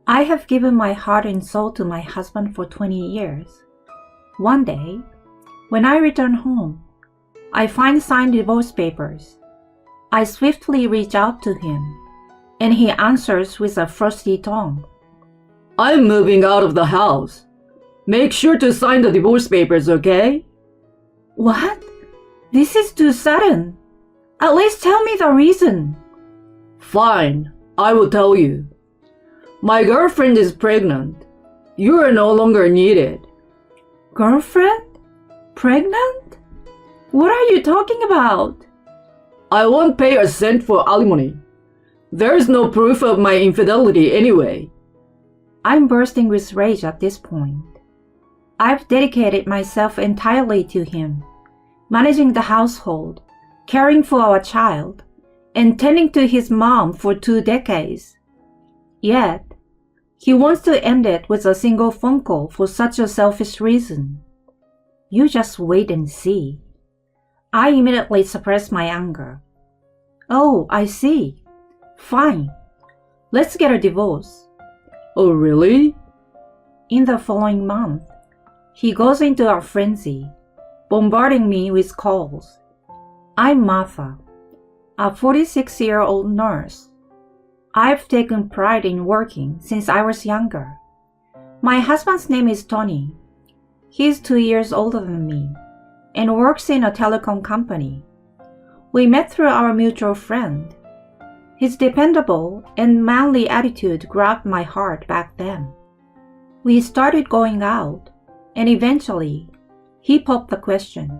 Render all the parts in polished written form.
I have given my heart and soul to my husband for 20 years. One day, when I return home, I find signed divorce papers. I swiftly reach out to him, and he answers with a frosty tone. I'm moving out of the house. Make sure to sign the divorce papers, okay? What? This is too sudden. At least tell me the reason. Fine, I will tell you. My girlfriend is pregnant. You are no longer needed. Girlfriend? Pregnant? What are you talking about? I won't pay a cent for alimony. There is no proof of my infidelity anyway. I'm bursting with rage at this point. I've dedicated myself entirely to him, managing the household, caring for our child, and tending to his mom for 2 decades. Yet, he wants to end it with a single phone call for such a selfish reason. You just wait and see. I immediately suppress my anger. Oh, I see. Fine. Let's get a divorce. Oh, really? In the following month, he goes into a frenzy, bombarding me with calls. I'm Martha, a 46-year-old nurse. I've taken pride in working since I was younger. My husband's name is Tony. He's 2 years older than me and works in a telecom company. We met through our mutual friend. His dependable and manly attitude grabbed my heart back then. We started going out, and eventually, he popped the question.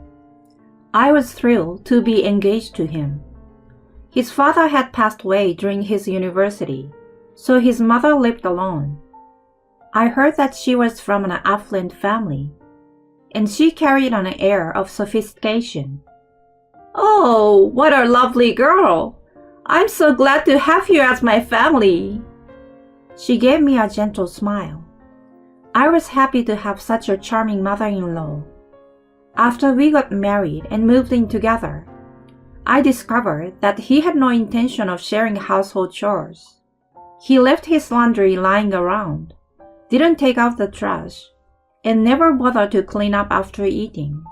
I was thrilled to be engaged to him. His father had passed away during his university, so his mother lived alone. I heard that she was from an affluent family, and she carried an air of sophistication. Oh, what a lovely girl! I'm so glad to have you as my family. She gave me a gentle smile. I was happy to have such a charming mother-in-law. After we got married and moved in together, I discovered that he had no intention of sharing household chores. He left his laundry lying around, didn't take out the trash, and never bothered to clean up after eating.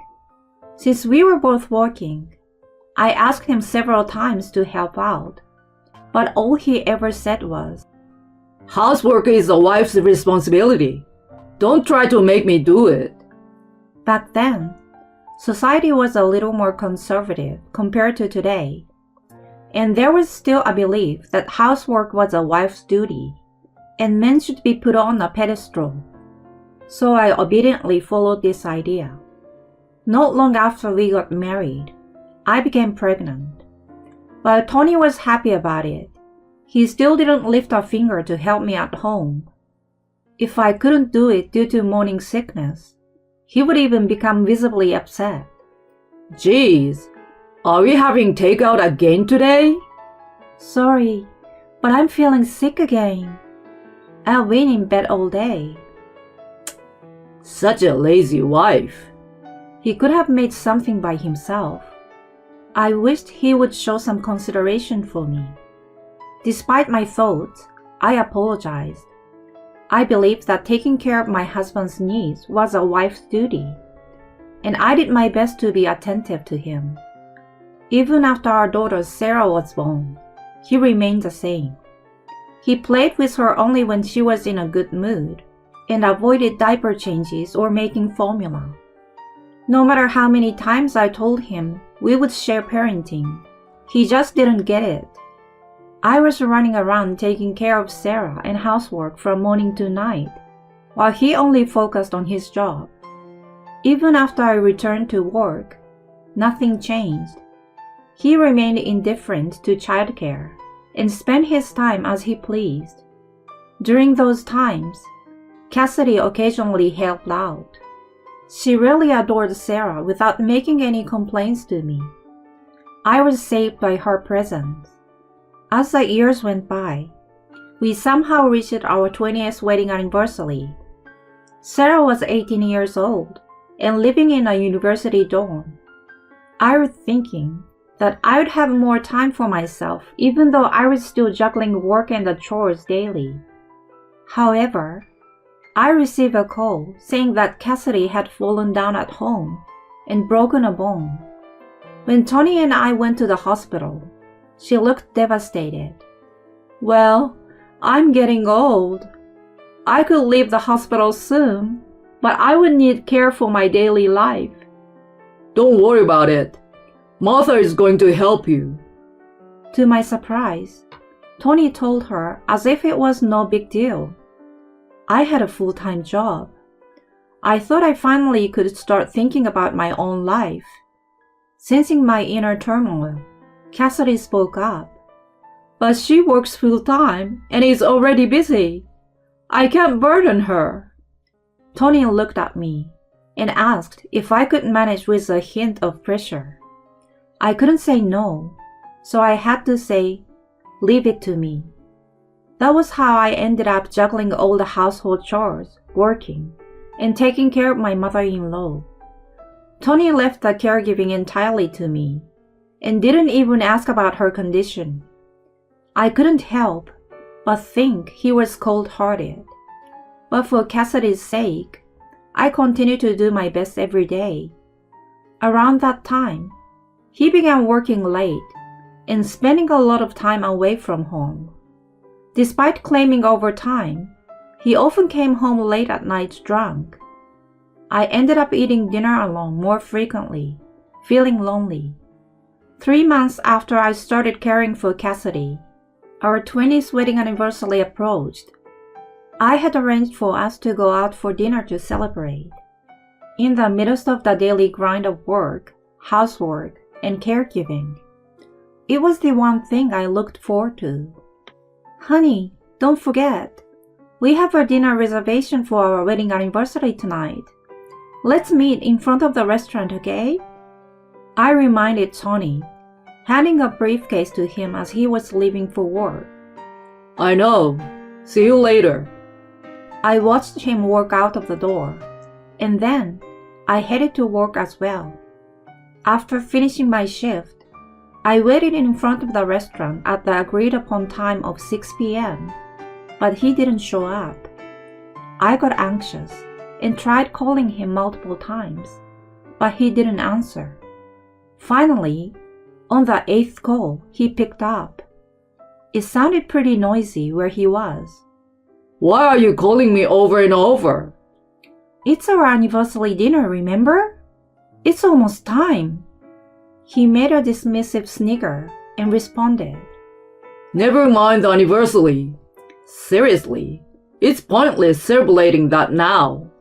Since we were both working, I asked him several times to help out, but all he ever said was, Housework is a wife's responsibility. Don't try to make me do it. Back then, society was a little more conservative compared to today, and there was still a belief that housework was a wife's duty, and men should be put on a pedestal. So I obediently followed this idea. Not long after we got married, I became pregnant. While Tony was happy about it, he still didn't lift a finger to help me at home. If I couldn't do it due to morning sickness, he would even become visibly upset. Geez, are we having takeout again today? Sorry, but I'm feeling sick again. I've been in bed all day. Such a lazy wife. He could have made something by himself. I wished he would show some consideration for me. Despite my thoughts, I apologized. I believed that taking care of my husband's needs was a wife's duty, and I did my best to be attentive to him. Even after our daughter Sarah was born, he remained the same. He played with her only when she was in a good mood, and avoided diaper changes or making formula. No matter how many times I told him we would share parenting, he just didn't get it. I was running around taking care of Sarah and housework from morning to night, while he only focused on his job. Even after I returned to work, nothing changed. He remained indifferent to childcare and spent his time as he pleased. During those times, Cassidy occasionally helped out. She really adored Sarah without making any complaints to me. I was saved by her presence. As the years went by, we somehow reached our 20th wedding anniversary. Sarah was 18 years old and living in a university dorm. I was thinking that I would have more time for myself even though I was still juggling work and the chores daily. However, I received a call saying that Cassidy had fallen down at home and broken a bone. When Tony and I went to the hospital, she looked devastated. Well, I'm getting old. I could leave the hospital soon, but I would need care for my daily life. Don't worry about it. Martha is going to help you. To my surprise, Tony told her as if it was no big deal. I had a full-time job. I thought I finally could start thinking about my own life. Sensing my inner turmoil, Cassidy spoke up. But she works full-time and is already busy. I can't burden her. Tony looked at me and asked if I could manage with a hint of pressure. I couldn't say no, so I had to say, leave it to me. That was how I ended up juggling all the household chores, working, and taking care of my mother-in-law. Tony left the caregiving entirely to me and didn't even ask about her condition. I couldn't help but think he was cold-hearted. But for Cassidy's sake, I continued to do my best every day. Around that time, he began working late and spending a lot of time away from home. Despite claiming overtime, he often came home late at night drunk. I ended up eating dinner alone more frequently, feeling lonely. 3 months after I started caring for Cassidy, our 20th wedding anniversary approached. I had arranged for us to go out for dinner to celebrate. In the midst of the daily grind of work, housework, and caregiving, it was the one thing I looked forward to. Honey, don't forget, we have a dinner reservation for our wedding anniversary tonight. Let's meet in front of the restaurant, okay? I reminded Tony, handing a briefcase to him as he was leaving for work. I know. See you later. I watched him walk out of the door, and then I headed to work as well. After finishing my shift, I waited in front of the restaurant at the agreed-upon time of 6 p.m., but he didn't show up. I got anxious and tried calling him multiple times, but he didn't answer. Finally, on the 8th call, he picked up. It sounded pretty noisy where he was. Why are you calling me over and over? It's our anniversary dinner, remember? It's almost time. He made a dismissive snigger and responded. Never mind the anniversary. Seriously, it's pointless celebrating that now.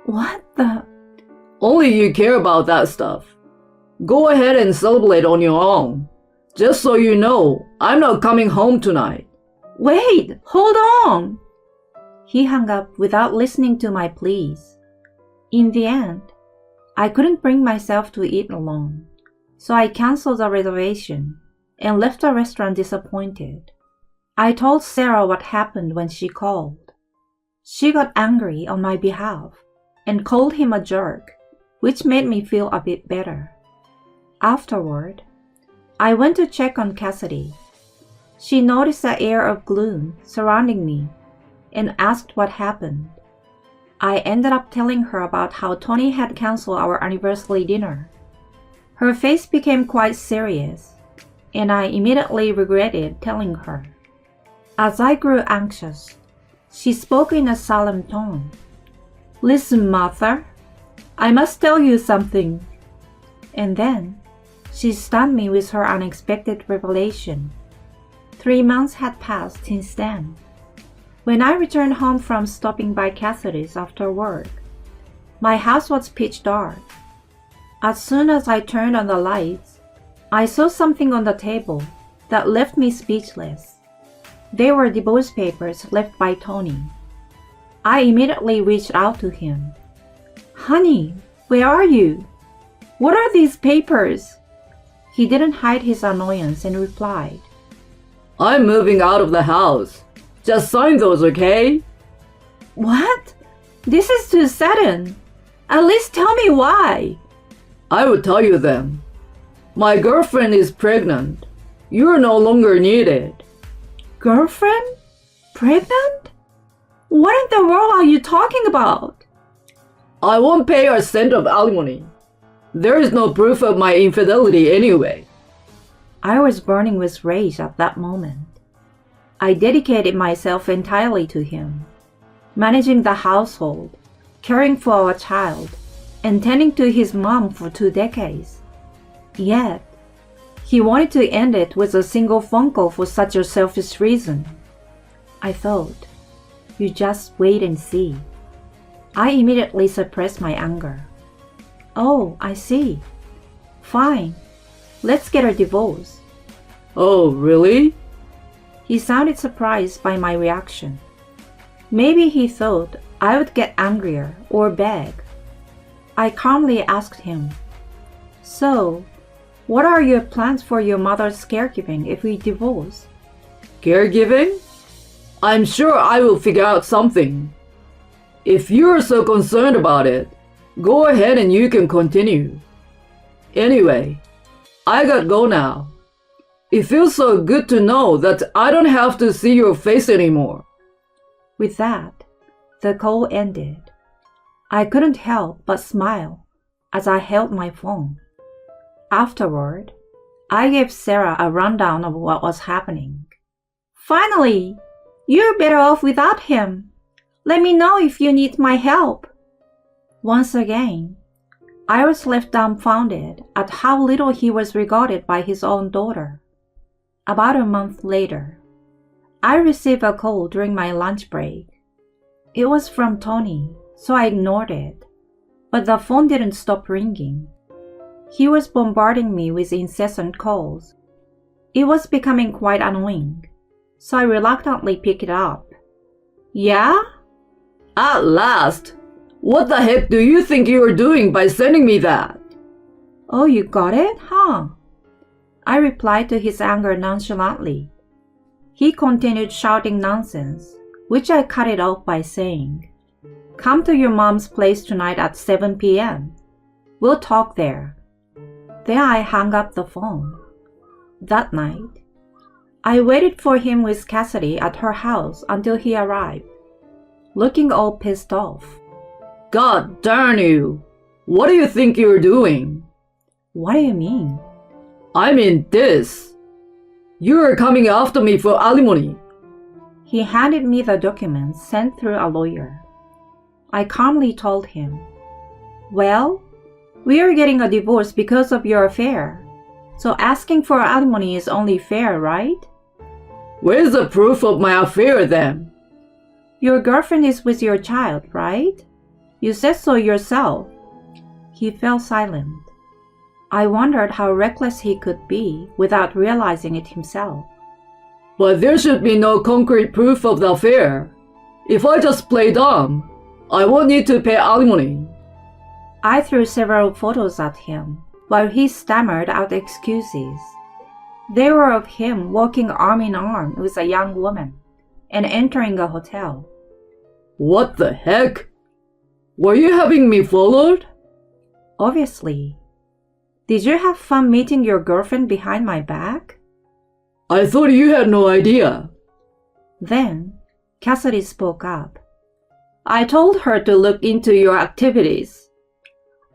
What the? Only you care about that stuff. Go ahead and celebrate on your own. Just so you know, I'm not coming home tonight. Wait, hold on. He hung up without listening to my pleas. In the end, I couldn't bring myself to eat alone, so I canceled the reservation and left the restaurant disappointed. I told Sarah what happened when she called. She got angry on my behalf and called him a jerk, which made me feel a bit better. Afterward, I went to check on Cassidy. She noticed the air of gloom surrounding me and asked what happened. I ended up telling her about how Tony had canceled our anniversary dinner. Her face became quite serious, and I immediately regretted telling her. As I grew anxious, she spoke in a solemn tone. Listen, Martha, I must tell you something. And then, she stunned me with her unexpected revelation. 3 months had passed since then. When I returned home from stopping by Cassidy's after work, my house was pitch dark. As soon as I turned on the lights, I saw something on the table that left me speechless. They were divorce papers left by Tony. I immediately reached out to him. Honey, where are you? What are these papers? He didn't hide his annoyance and replied, I'm moving out of the house. Just sign those, okay? What? This is too sudden. At least tell me why. I will tell you then. My girlfriend is pregnant. You are no longer needed. Girlfriend? Pregnant? What in the world are you talking about? I won't pay a cent of alimony. There is no proof of my infidelity anyway. I was burning with rage at that moment. I dedicated myself entirely to him, managing the household, caring for our child, and tending to his mom for 2 decades. Yet, he wanted to end it with a single phone call for such a selfish reason. I thought, you just wait and see. I immediately suppressed my anger. Oh, I see. Fine. Let's get a divorce. Oh, really? He sounded surprised by my reaction. Maybe he thought I would get angrier or beg. I calmly asked him, So, what are your plans for your mother's caregiving if we divorce? Caregiving? I'm sure I will figure out something. If you're so concerned about it, go ahead and you can continue. Anyway, I gotta go now. It feels so good to know that I don't have to see your face anymore. With that, the call ended. I couldn't help but smile as I held my phone. Afterward, I gave Sarah a rundown of what was happening. Finally, you're better off without him. Let me know if you need my help. Once again, I was left dumbfounded at how little he was regarded by his own daughter. About a month later, I received a call during my lunch break. It was from Tony, so I ignored it, but the phone didn't stop ringing. He was bombarding me with incessant calls. It was becoming quite annoying, so I reluctantly picked it up. Yeah? At last! What the heck do you think you're doing by sending me that? Oh, you got it, huh? I replied to his anger nonchalantly. He continued shouting nonsense, which I cut it off by saying, Come to your mom's place tonight at 7 p.m. We'll talk there. Then I hung up the phone. That night, I waited for him with Cassidy at her house until he arrived, looking all pissed off. God darn you! What do you think you're doing? What do you mean? I mean this. You're coming after me for alimony. He handed me the documents sent through a lawyer. I calmly told him, Well, we are getting a divorce because of your affair, so asking for alimony is only fair, right? Where's the proof of my affair then? Your girlfriend is with your child, right? You said so yourself. He fell silent. I wondered how reckless he could be without realizing it himself. But there should be no concrete proof of the affair. If I just play dumb, I won't need to pay alimony. I threw several photos at him while he stammered out excuses. They were of him walking arm in arm with a young woman and entering a hotel. What the heck? Were you having me followed? Obviously. Did you have fun meeting your girlfriend behind my back? I thought you had no idea. Then, Cassidy spoke up. I told her to look into your activities.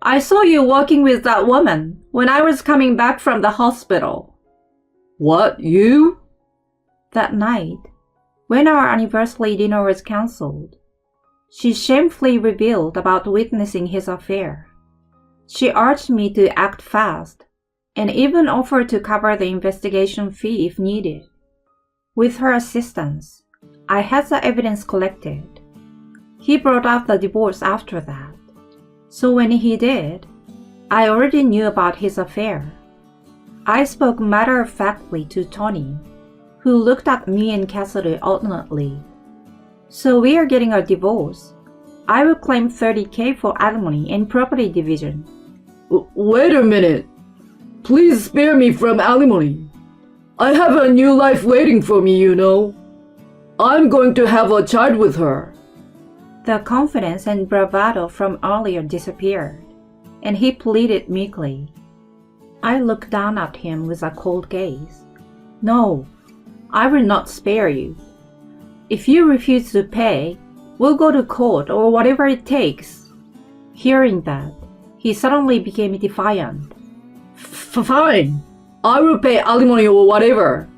I saw you walking with that woman when I was coming back from the hospital. What, you? That night, when our anniversary dinner was cancelled, she shamefully revealed about witnessing his affair. She urged me to act fast and even offered to cover the investigation fee if needed. With her assistance, I had the evidence collected. He brought up the divorce after that. So when he did, I already knew about his affair. I spoke matter-of-factly to Tony, who looked at me and Cassidy alternately. So we are getting a divorce. I will claim $30,000 for alimony and property division. Wait a minute. Please spare me from alimony. I have a new life waiting for me, you know. I'm going to have a child with her. The confidence and bravado from earlier disappeared, and he pleaded meekly. I looked down at him with a cold gaze. No, I will not spare you. If you refuse to pay, We'll go to court or whatever it takes." Hearing that, he suddenly became defiant. Fine. I will pay alimony or whatever.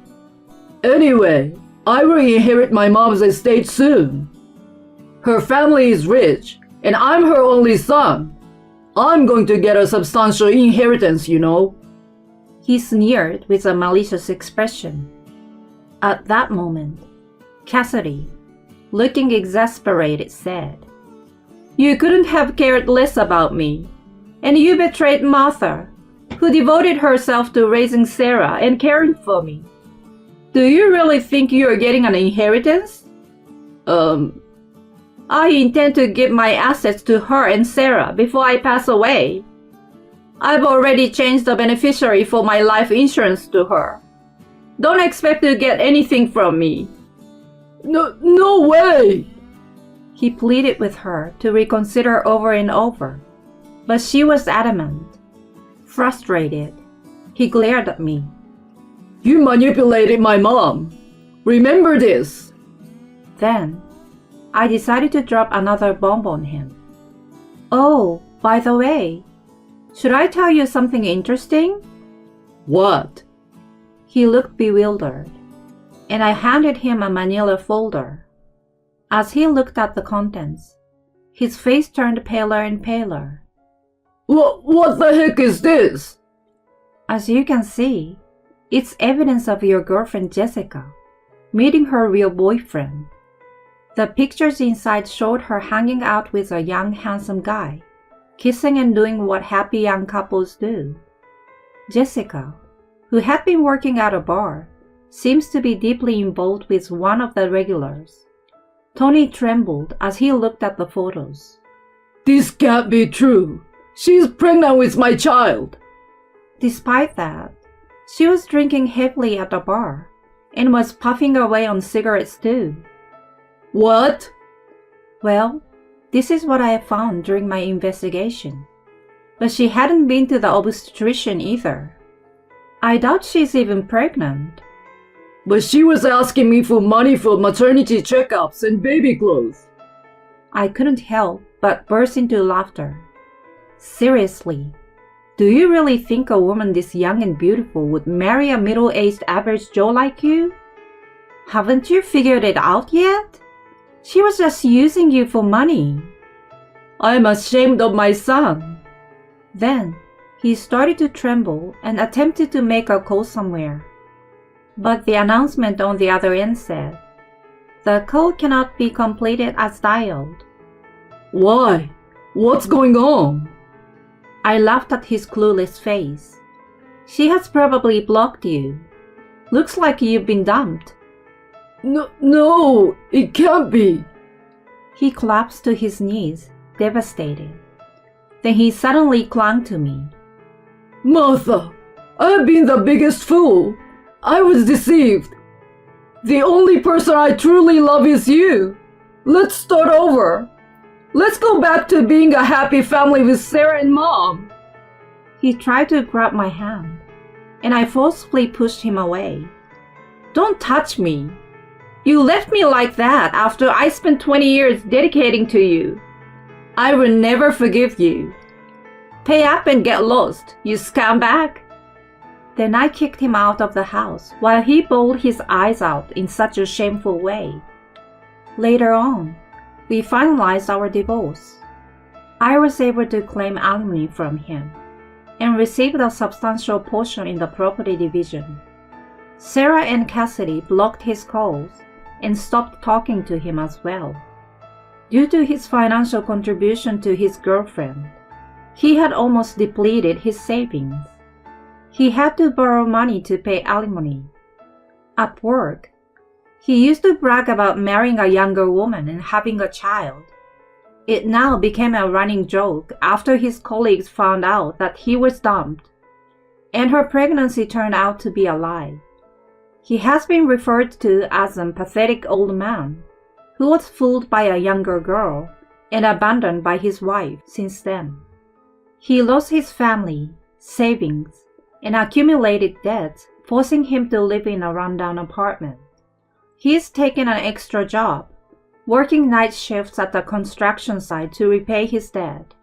Anyway, I will inherit my mom's estate soon. Her family is rich, and I'm her only son. I'm going to get a substantial inheritance, you know. He sneered with a malicious expression. At that moment, Cassidy, looking exasperated, said, "You couldn't have cared less about me, and you betrayed Martha, who devoted herself to raising Sarah and caring for me. Do you really think you're getting an inheritance?" "I intend to give my assets to her and Sarah before I pass away. I've already changed the beneficiary for my life insurance to her. Don't expect to get anything from me." No way! He pleaded with her to reconsider over and over, but she was adamant. Frustrated, he glared at me. You manipulated my mom. Remember this. Then, I decided to drop another bomb on him. "Oh, by the way, should I tell you something interesting?" What? He looked bewildered, and I handed him a manila folder. As he looked at the contents, his face turned paler and paler. What the heck is this? As you can see, it's evidence of your girlfriend Jessica meeting her real boyfriend. The pictures inside showed her hanging out with a young, handsome guy, kissing and doing what happy young couples do. Jessica, who had been working at a bar, seems to be deeply involved with one of the regulars. Tony trembled as he looked at the photos. This can't be true. She's pregnant with my child. Despite that, she was drinking heavily at the bar and was puffing away on cigarettes too. What? Well, this is what I found during my investigation. But she hadn't been to the obstetrician either. I doubt she's even pregnant. But she was asking me for money for maternity checkups and baby clothes. I couldn't help but burst into laughter. Seriously, do you really think a woman this young and beautiful would marry a middle-aged average Joe like you? Haven't you figured it out yet? She was just using you for money. I'm ashamed of my son. Then, he started to tremble and attempted to make a call somewhere. But the announcement on the other end said, "The call cannot be completed as dialed." Why? What's going on? I laughed at his clueless face. "She has probably blocked you. Looks like you've been dumped." No, it can't be. He collapsed to his knees, devastated. Then he suddenly clung to me. Martha, I've been the biggest fool. I was deceived. The only person I truly love is you. Let's start over. Let's go back to being a happy family with Sarah and Mom. He tried to grab my hand, and I forcefully pushed him away. "Don't touch me. You left me like that after I spent 20 years dedicating to you. I will never forgive you. Pay up and get lost, you scumbag." Then I kicked him out of the house while he bawled his eyes out in such a shameful way. Later on, we finalized our divorce. I was able to claim alimony from him and received a substantial portion in the property division. Sarah and Cassidy blocked his calls and stopped talking to him as well. Due to his financial contribution to his girlfriend, he had almost depleted his savings. He had to borrow money to pay alimony. At work, he used to brag about marrying a younger woman and having a child. It now became a running joke after his colleagues found out that he was dumped, and her pregnancy turned out to be a lie. He has been referred to as a pathetic old man who was fooled by a younger girl and abandoned by his wife since then. He lost his family, savings, and accumulated debts, forcing him to live in a rundown apartment. He's taken an extra job, working night shifts at the construction site to repay his debt.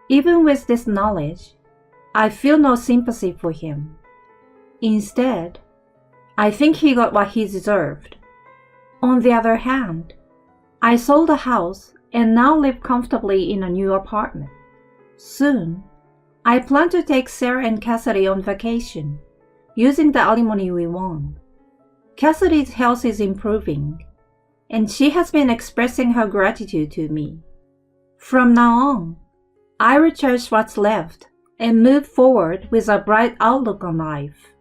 Even with this knowledge, I feel no sympathy for him. Instead, I think he got what he deserved. On the other hand, I sold the house and now live comfortably in a new apartment. Soon, I plan to take Sarah and Cassidy on vacation, using the alimony we won. Cassidy's health is improving, and she has been expressing her gratitude to me. From now on, I will cherish what's left and move forward with a bright outlook on life.